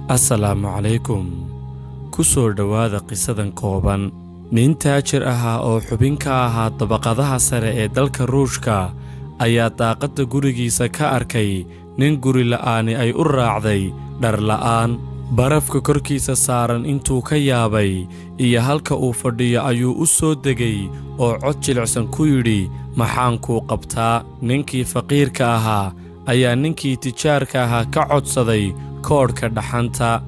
Assalaamu calaykum. Ku soo dhowaada qisadan kooban. Nin taajir ahaa oo xubin ka ahaa dabaqadaha sare ee dalka Ruushka ayaa daaqadda gurigiisa ka arkay nin guri la'aani ay u raacday dhar la'aan. Barafka korkiisa saaran intuu ka yaabay iyo halka uu fadhiyo ayuu u soo degay oo cod jilicsan ku yidhi, maxaan kuu qabtaa? Ninkii faqiirka ahaa ayaa ninkii tijaarka ahaa ka codsaday koodhka dhaxanta.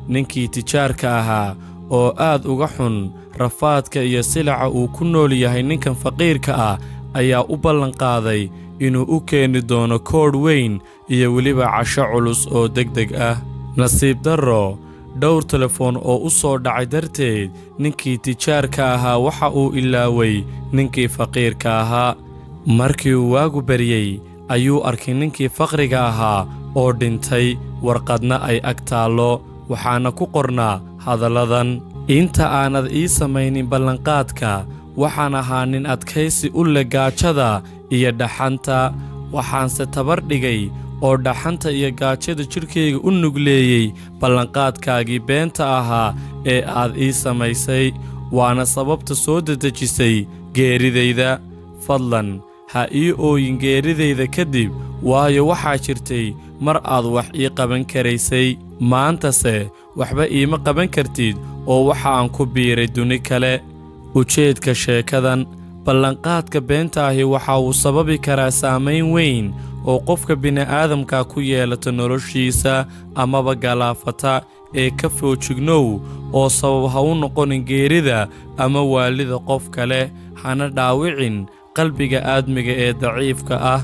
Ninkii tijaarka ahaa oo aad uga xun rafaadka iyo silaca uu ku nool yahay ninkan faqiirka ah ayaa u ballanqaaday inuu u keeni doono koodh weyn iyo weliba casho culus oo degdeg ah. Nasiib darro, dhowr telefoon oo u soo dhacay darteed ninkii tijaarka ahaa waxa uu ilaaway ninkii faqiirka ahaa. Markii uu waagu baryey ayuu arkay ninkii faqriga ahaa oo dhintay, warqadna ay ag taallo, waxaana ku qornaa hadalladan: inta aanad ii samaynin ballanqaadka, waxaan ahaa nin adkaysi u leh gaajada iyo dhaxanta, waxaanse tabar dhigay oo dhaxanta iyo gaajada jidhkayga u nugleeyey ballanqaadkaagii beenta ahaa ee aad ii samaysay, waana sababta soo dedejisay geeridayda. Fadlan ha ii ooyin geeridayda kadib, waayo waxaa jirtay mar aad wax ii qaban karaysay, maantase waxba iima qaban kartid oo waxa aan ku biiray duni kale. Ujeedka sheekadan: ballanqaadka beenta ahi waxa uu sababi karaa saamayn weyn oo qofka bini'aadamka ku yeelata noloshiisa amaba galaafata, ee ka foojignow oo sabab ha u noqonin geerida ama waalida qof kale, hana dhaawicin qalbiga aadmiga ee daciifka ah.